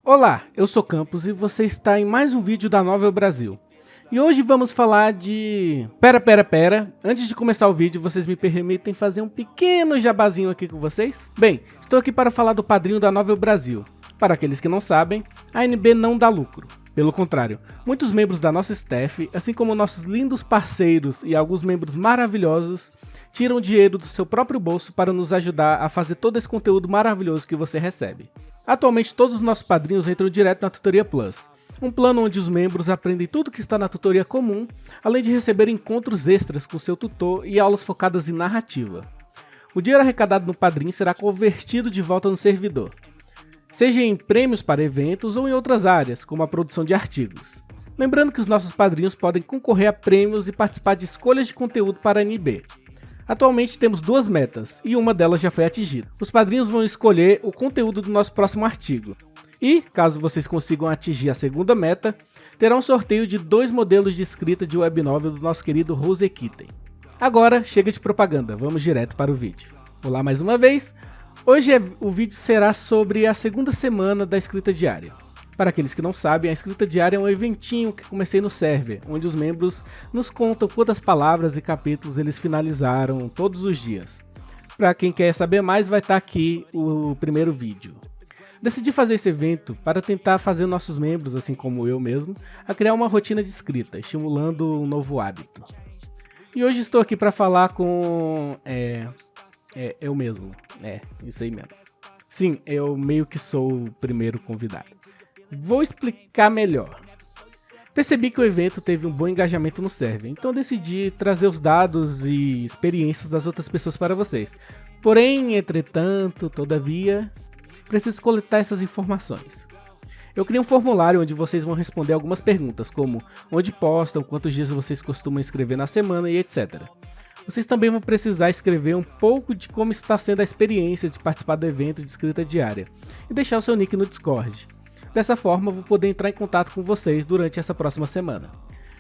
Olá, eu sou Campos e você está em mais um vídeo da Novel Brasil. E hoje vamos falar de... Pera. Antes de começar o vídeo, vocês me permitem fazer um pequeno jabazinho aqui com vocês? Bem, estou aqui para falar do padrinho da Novel Brasil. Para aqueles que não sabem, a NB não dá lucro. Pelo contrário, muitos membros da nossa staff, assim como nossos lindos parceiros e alguns membros maravilhosos, tiram dinheiro do seu próprio bolso para nos ajudar a fazer todo esse conteúdo maravilhoso que você recebe. Atualmente todos os nossos padrinhos entram direto na Tutoria Plus, um plano onde os membros aprendem tudo que está na tutoria comum, além de receber encontros extras com seu tutor e aulas focadas em narrativa. O dinheiro arrecadado no padrinho será convertido de volta no servidor, seja em prêmios para eventos ou em outras áreas, como a produção de artigos. Lembrando que os nossos padrinhos podem concorrer a prêmios e participar de escolhas de conteúdo para a NB. Atualmente temos duas metas, e uma delas já foi atingida. Os padrinhos vão escolher o conteúdo do nosso próximo artigo. E, caso vocês consigam atingir a segunda meta, terá um sorteio de 2 modelos de escrita de web novel do nosso querido Rose Kitten. Agora, chega de propaganda, vamos direto para o vídeo. Olá mais uma vez, hoje o vídeo será sobre a segunda semana da escrita diária. Para aqueles que não sabem, a escrita diária é um eventinho que comecei no server, onde os membros nos contam quantas palavras e capítulos eles finalizaram todos os dias. Para quem quer saber mais, vai estar aqui o primeiro vídeo. Decidi fazer esse evento para tentar fazer nossos membros, assim como eu mesmo, a criar uma rotina de escrita, estimulando um novo hábito. E hoje estou aqui para falar com... eu mesmo. Isso aí mesmo. Sim, eu meio que sou o primeiro convidado. Vou explicar melhor. Percebi que o evento teve um bom engajamento no server, então decidi trazer os dados e experiências das outras pessoas para vocês. Porém, entretanto, todavia, preciso coletar essas informações. Eu criei um formulário onde vocês vão responder algumas perguntas, como onde postam, quantos dias vocês costumam escrever na semana e etc. Vocês também vão precisar escrever um pouco de como está sendo a experiência de participar do evento de escrita diária e deixar o seu nick no Discord. Dessa forma, vou poder entrar em contato com vocês durante essa próxima semana.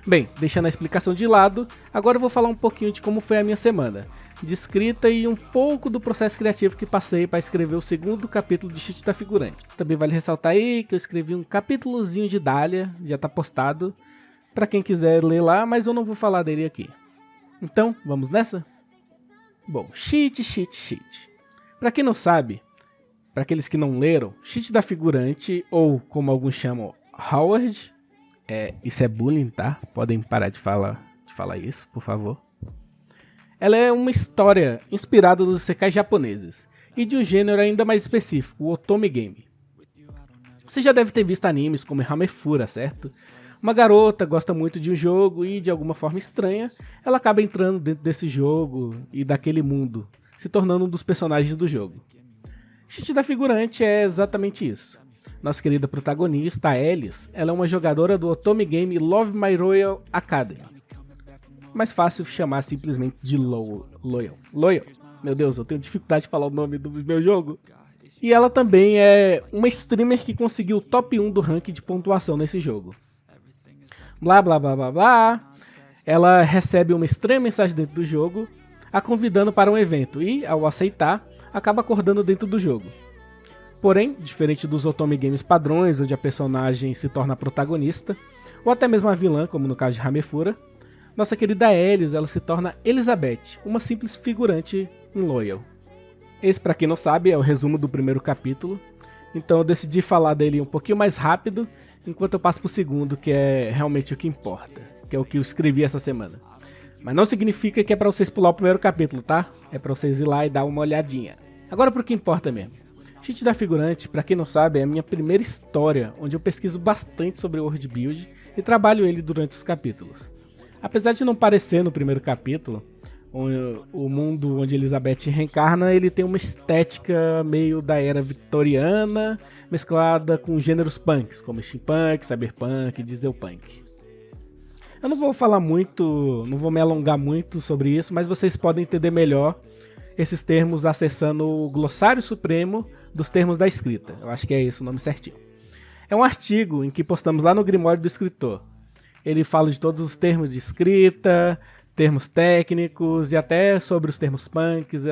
Bem, deixando a explicação de lado, agora eu vou falar um pouquinho de como foi a minha semana, de escrita e um pouco do processo criativo que passei para escrever o segundo capítulo de Cheat da Figurante. Também vale ressaltar aí que eu escrevi um capítulozinho de Dália, já está postado, para quem quiser ler lá, mas eu não vou falar dele aqui. Então, vamos nessa? Bom, Cheat. Para quem não sabe, para aqueles que não leram, Cheat da Figurante, ou como alguns chamam, Howard, isso é bullying, tá? Podem parar de falar isso, por favor. Ela é uma história inspirada nos isekais japoneses, e de um gênero ainda mais específico, o Otome Game. Você já deve ter visto animes como Hamefura, certo? Uma garota gosta muito de um jogo e, de alguma forma estranha, ela acaba entrando dentro desse jogo e daquele mundo, se tornando um dos personagens do jogo. Cheat da Figurante é exatamente isso. Nossa querida protagonista, a Alice, ela é uma jogadora do Otome Game Love My Royal Academy. Mais fácil chamar simplesmente de Loyal. Meu Deus, eu tenho dificuldade de falar o nome do meu jogo. E ela também é uma streamer que conseguiu o top 1 do ranking de pontuação nesse jogo. Blá. Ela recebe uma estranha mensagem dentro do jogo, a convidando para um evento e, ao aceitar, acaba acordando dentro do jogo. Porém, diferente dos Otome Games padrões, onde a personagem se torna a protagonista, ou até mesmo a vilã, como no caso de Hamefura, nossa querida Alice, ela se torna Elizabeth, uma simples figurante em Loyal. Esse, para quem não sabe, é o resumo do primeiro capítulo, então eu decidi falar dele um pouquinho mais rápido, enquanto eu passo para o segundo, que é realmente o que importa, que é o que eu escrevi essa semana. Mas não significa que é para vocês pular o primeiro capítulo, tá? É para vocês ir lá e dar uma olhadinha. Agora pro que importa mesmo. Cheat da Figurante, para quem não sabe, é a minha primeira história onde eu pesquiso bastante sobre o world build e trabalho ele durante os capítulos. Apesar de não parecer no primeiro capítulo, o mundo onde Elizabeth reencarna, ele tem uma estética meio da era vitoriana, mesclada com gêneros punks, como steampunk, cyberpunk e dieselpunk. Eu não vou falar muito, não vou me alongar muito sobre isso, mas vocês podem entender melhor esses termos acessando o Glossário Supremo dos Termos da Escrita. Eu acho que é esse o nome certinho. É um artigo em que postamos lá no Grimório do Escritor. Ele fala de todos os termos de escrita, termos técnicos e até sobre os termos punks,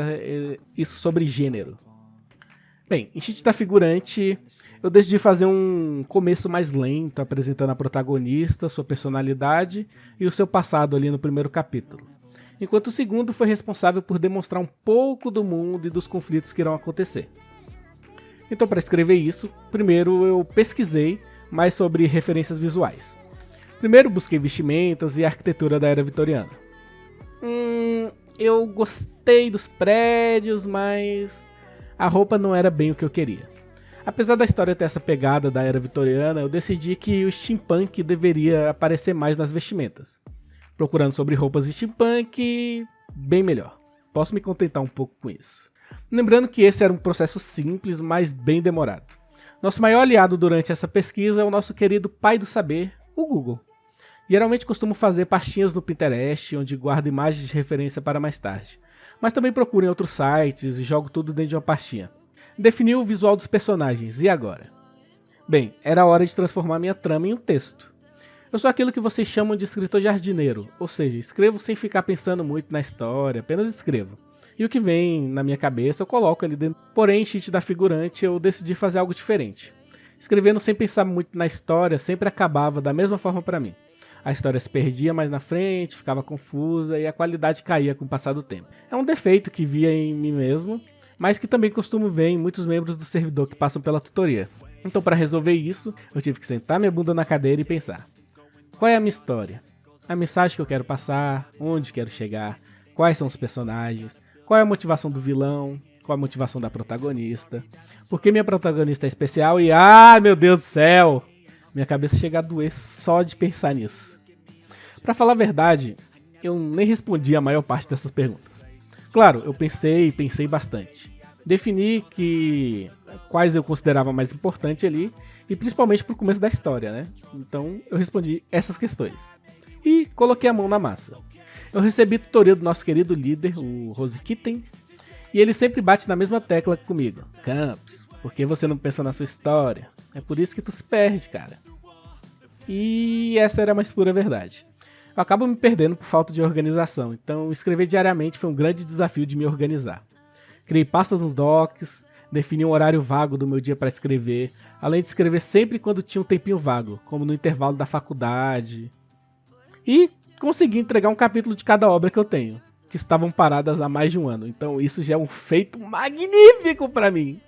isso sobre gênero. Bem, em Cheat da Figurante eu decidi fazer um começo mais lento, apresentando a protagonista, sua personalidade e o seu passado ali no primeiro capítulo. Enquanto o segundo foi responsável por demonstrar um pouco do mundo e dos conflitos que irão acontecer. Então, para escrever isso, primeiro eu pesquisei mais sobre referências visuais. Primeiro busquei vestimentas e arquitetura da era vitoriana. Eu gostei dos prédios, mas a roupa não era bem o que eu queria. Apesar da história ter essa pegada da era vitoriana, eu decidi que o steampunk deveria aparecer mais nas vestimentas. Procurando sobre roupas de steampunk, bem melhor. Posso me contentar um pouco com isso. Lembrando que esse era um processo simples, mas bem demorado. Nosso maior aliado durante essa pesquisa é o nosso querido pai do saber, o Google. Geralmente costumo fazer pastinhas no Pinterest, onde guardo imagens de referência para mais tarde. Mas também procuro em outros sites e jogo tudo dentro de uma pastinha. Defini o visual dos personagens, e agora? Bem, era hora de transformar minha trama em um texto. Eu sou aquilo que vocês chamam de escritor jardineiro, ou seja, escrevo sem ficar pensando muito na história, apenas escrevo. E o que vem na minha cabeça eu coloco ali dentro. Porém, em cheat da figurante eu decidi fazer algo diferente. Escrevendo sem pensar muito na história sempre acabava da mesma forma para mim. A história se perdia mais na frente, ficava confusa e a qualidade caía com o passar do tempo. É um defeito que via em mim mesmo, mas que também costumo ver em muitos membros do servidor que passam pela tutoria. Então, para resolver isso, eu tive que sentar minha bunda na cadeira e pensar. Qual é a minha história? A mensagem que eu quero passar? Onde quero chegar? Quais são os personagens? Qual é a motivação do vilão? Qual a motivação da protagonista? Por que minha protagonista é especial? E, meu Deus do céu! Minha cabeça chega a doer só de pensar nisso. Pra falar a verdade, eu nem respondi a maior parte dessas perguntas. Claro, eu pensei bastante. Defini quais eu considerava mais importante ali, e principalmente pro começo da história, né? Então eu respondi essas questões. E coloquei a mão na massa. Eu recebi tutoria do nosso querido líder, o Rose Kitten, e ele sempre bate na mesma tecla comigo. Campos, por que você não pensa na sua história? É por isso que tu se perde, cara. E essa era a mais pura verdade. Eu acabo me perdendo por falta de organização, então escrever diariamente foi um grande desafio de me organizar. Criei pastas nos docs, defini um horário vago do meu dia para escrever, além de escrever sempre quando tinha um tempinho vago, como no intervalo da faculdade. E consegui entregar um capítulo de cada obra que eu tenho, que estavam paradas há mais de um ano, então isso já é um feito magnífico para mim.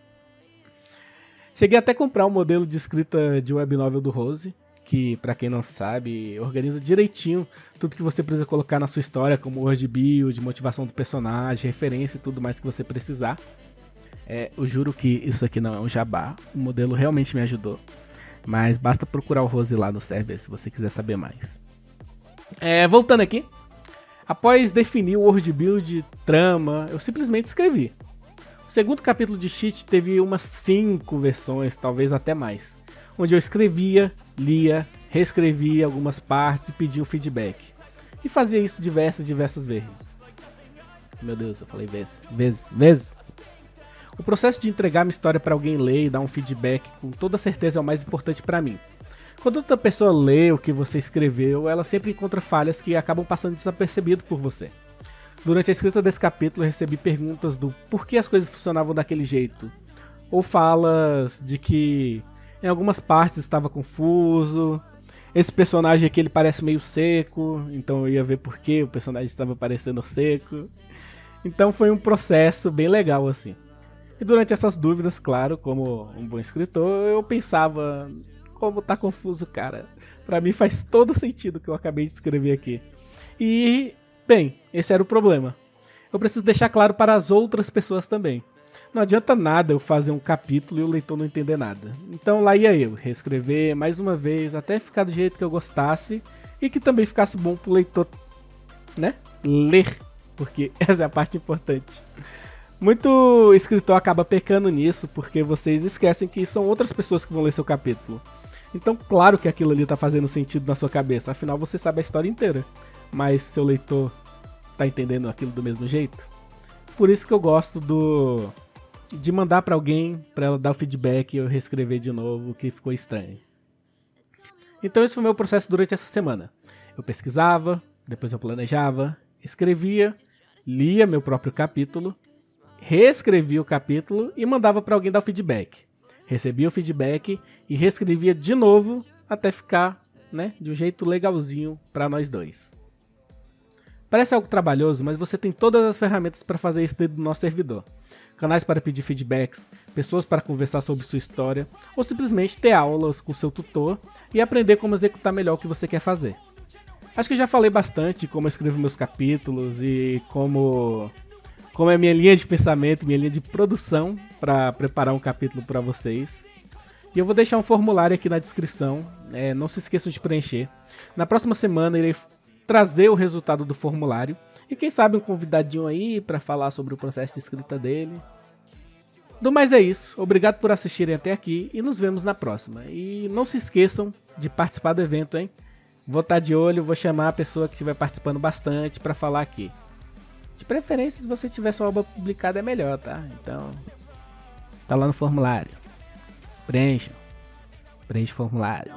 Cheguei até a comprar um modelo de escrita de web novel do Rose, que, pra quem não sabe, organiza direitinho tudo que você precisa colocar na sua história, como word build, motivação do personagem, referência e tudo mais que você precisar. Eu juro que isso aqui não é um jabá, o modelo realmente me ajudou, mas basta procurar o Rose lá no server se você quiser saber mais. Voltando aqui, após definir o word build, trama, eu simplesmente escrevi. O segundo capítulo de cheat teve umas 5 versões, talvez até mais, onde eu escrevia, lia, reescrevia algumas partes e pedia um feedback. E fazia isso diversas vezes. Meu Deus, eu falei vezes. O processo de entregar minha história para alguém ler e dar um feedback com toda certeza é o mais importante para mim. Quando outra pessoa lê o que você escreveu, ela sempre encontra falhas que acabam passando desapercebido por você. Durante a escrita desse capítulo, eu recebi perguntas do porquê as coisas funcionavam daquele jeito, ou falas de que em algumas partes estava confuso, esse personagem aqui ele parece meio seco, então eu ia ver por que o personagem estava parecendo seco. Então foi um processo bem legal assim. E durante essas dúvidas, claro, como um bom escritor, eu pensava, como tá confuso, cara. Pra mim faz todo sentido o que eu acabei de escrever aqui. E, bem, esse era o problema. Eu preciso deixar claro para as outras pessoas também. Não adianta nada eu fazer um capítulo e o leitor não entender nada. Então lá ia eu, reescrever mais uma vez, até ficar do jeito que eu gostasse e que também ficasse bom pro leitor, né, ler, porque essa é a parte importante. Muito escritor acaba pecando nisso, porque vocês esquecem que são outras pessoas que vão ler seu capítulo. Então claro que aquilo ali tá fazendo sentido na sua cabeça, afinal você sabe a história inteira, mas seu leitor tá entendendo aquilo do mesmo jeito. Por isso que eu gosto de mandar pra alguém, pra ela dar o feedback e eu reescrever de novo o que ficou estranho. Então esse foi o meu processo durante essa semana. Eu pesquisava, depois eu planejava, escrevia, lia meu próprio capítulo, reescrevia o capítulo e mandava pra alguém dar o feedback. recebia o feedback e reescrevia de novo até ficar, né, de um jeito legalzinho para nós dois. Parece algo trabalhoso, mas você tem todas as ferramentas para fazer isso dentro do nosso servidor. Canais para pedir feedbacks, pessoas para conversar sobre sua história, ou simplesmente ter aulas com seu tutor e aprender como executar melhor o que você quer fazer. Acho que eu já falei bastante de como eu escrevo meus capítulos e como é minha linha de pensamento, minha linha de produção para preparar um capítulo para vocês. E eu vou deixar um formulário aqui na descrição, não se esqueçam de preencher. Na próxima semana irei trazer o resultado do formulário e quem sabe um convidadinho aí para falar sobre o processo de escrita dele. Do mais é isso, obrigado por assistirem até aqui e nos vemos na próxima. E não se esqueçam de participar do evento, hein? Vou estar de olho, vou chamar a pessoa que estiver participando bastante para falar aqui. De preferência, se você tiver sua obra publicada é melhor, tá? Então, tá lá no formulário. Preencha o formulário.